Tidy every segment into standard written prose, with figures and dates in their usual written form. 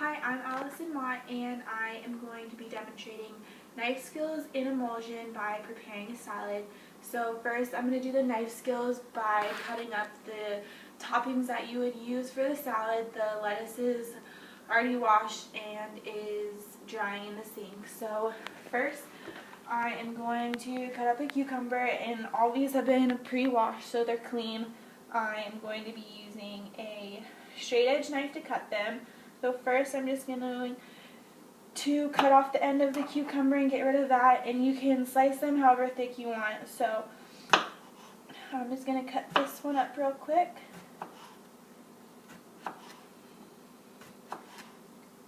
Hi, I'm Allison Mott, and I am going to be demonstrating knife skills in emulsion by preparing a salad. So first I'm going to do the knife skills by cutting up the toppings that you would use for the salad. The lettuce is already washed and is drying in the sink. So first I am going to cut up a cucumber, and all these have been pre-washed so they're clean. I am going to be using a straight edge knife to cut them. So first I'm just going to cut off the end of the cucumber and get rid of that, and you can slice them however thick you want. So I'm just going to cut this one up real quick.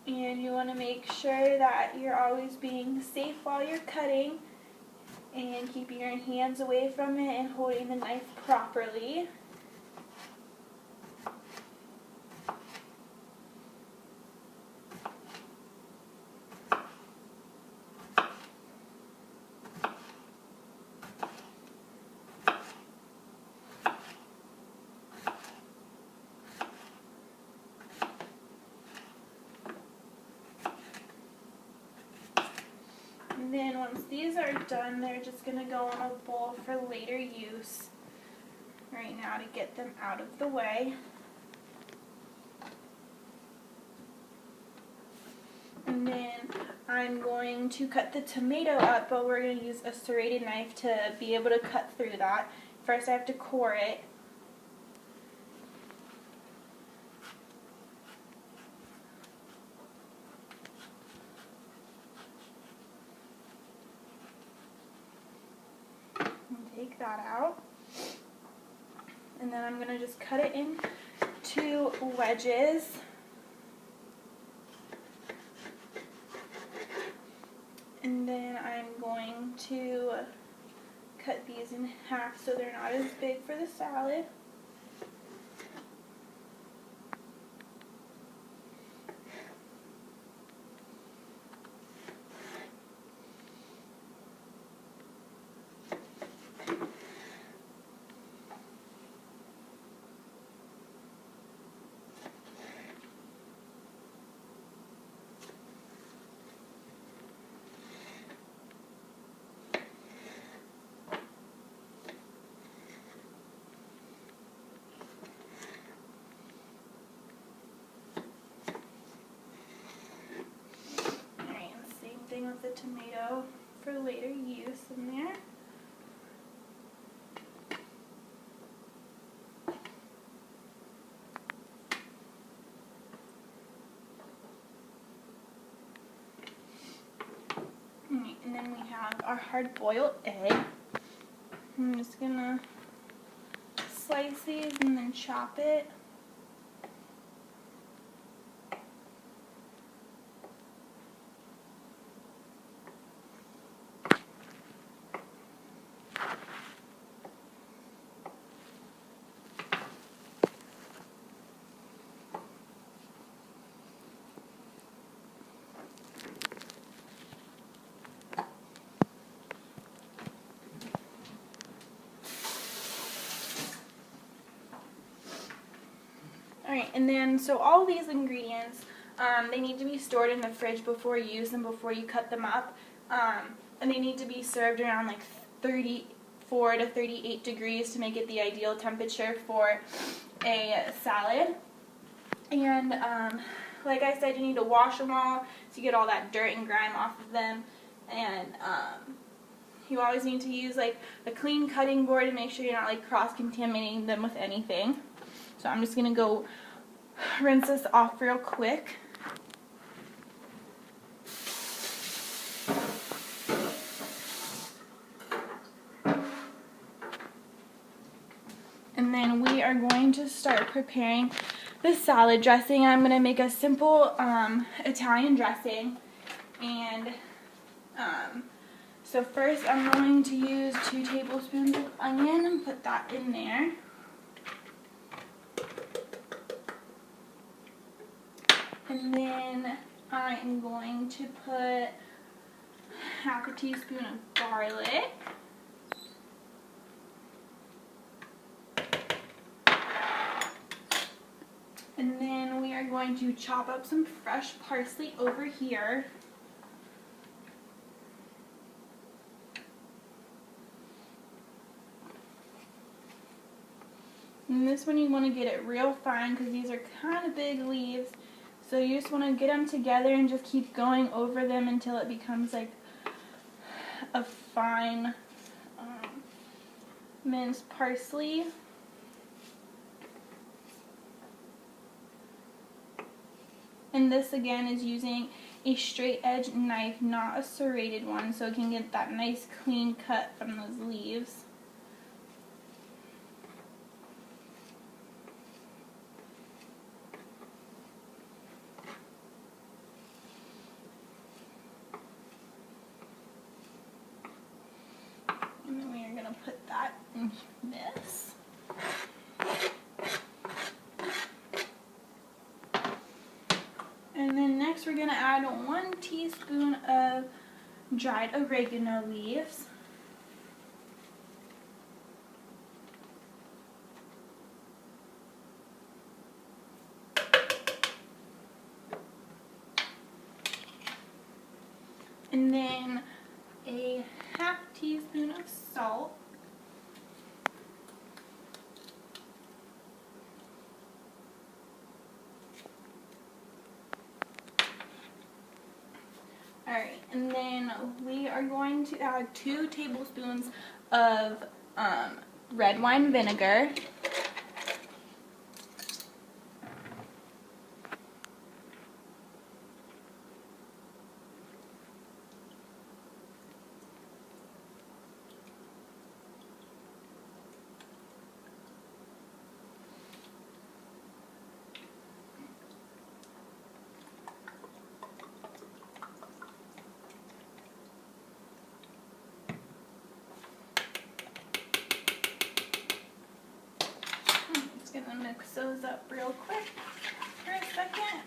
And you want to make sure that you're always being safe while you're cutting and keeping your hands away from it and holding the knife properly. And then once these are done, they're just going to go in a bowl for later use right now to get them out of the way. And then I'm going to cut the tomato up, but we're going to use a serrated knife to be able to cut through that. First I have to core it. Take that out, and then I'm going to just cut it into wedges. And then I'm going to cut these in half so they're not as big for the salad. Thing with the tomato for later use in there. Alright, and then we have our hard-boiled egg. I'm just gonna slice these and then chop it. Alright, and then so all these ingredients, they need to be stored in the fridge before use and before you cut them up. And they need to be served around like 34 to 38 degrees to make it the ideal temperature for a salad. And like I said, you need to wash them all to get all that dirt and grime off of them. And you always need to use like a clean cutting board to make sure you're not like cross-contaminating them with anything. So I'm just going to go rinse this off real quick. And then we are going to start preparing the salad dressing. I'm going to make a simple Italian dressing. And so first I'm going to use 2 tablespoons of onion and put that in there. And then I am going to put half a teaspoon of garlic. And then we are going to chop up some fresh parsley over here. And this one you want to get it real fine because these are kind of big leaves. So you just want to get them together and just keep going over them until it becomes like a fine minced parsley. And this again is using a straight edge knife, not a serrated one, so it can get that nice clean cut from those leaves. And then we are going to put that in this. And then next we're going to add 1 teaspoon of dried oregano leaves. And then a half teaspoon of salt. Alright, and then we are going to add 2 tablespoons of red wine vinegar. Gonna mix those up real quick for a second.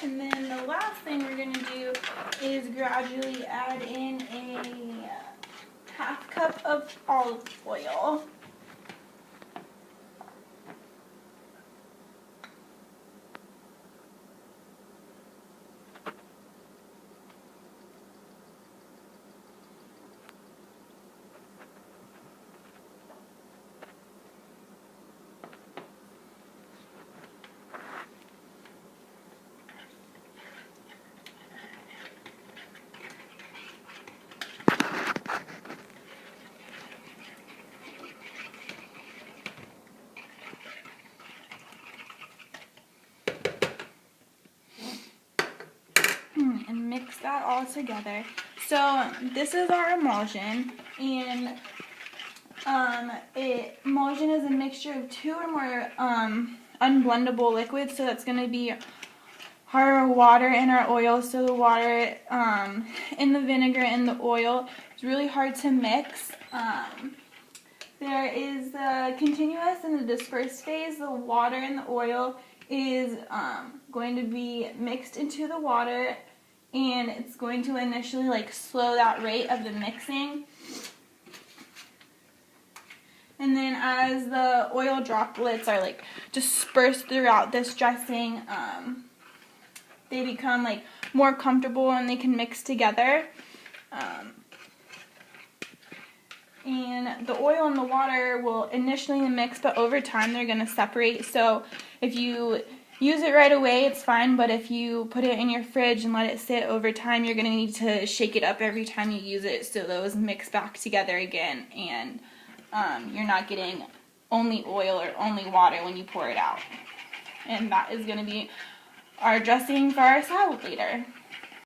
And then the last thing we're gonna do is gradually add in a half cup of olive oil. And mix that all together. So this is our emulsion, and emulsion is a mixture of 2 or more unblendable liquids. So that's going to be our water and our oil. So the water in the vinegar and the oil is really hard to mix. There is the continuous and the dispersed phase. The water and the oil is going to be mixed into the water, and it's going to initially like slow that rate of the mixing. And then as the oil droplets are like dispersed throughout this dressing, they become like more comfortable and they can mix together. And the oil and the water will initially mix, but over time they're going to separate. So if you use it right away, it's fine, but if you put it in your fridge and let it sit over time, you're going to need to shake it up every time you use it so those mix back together again, and you're not getting only oil or only water when you pour it out. And that is going to be our dressing for our salad later.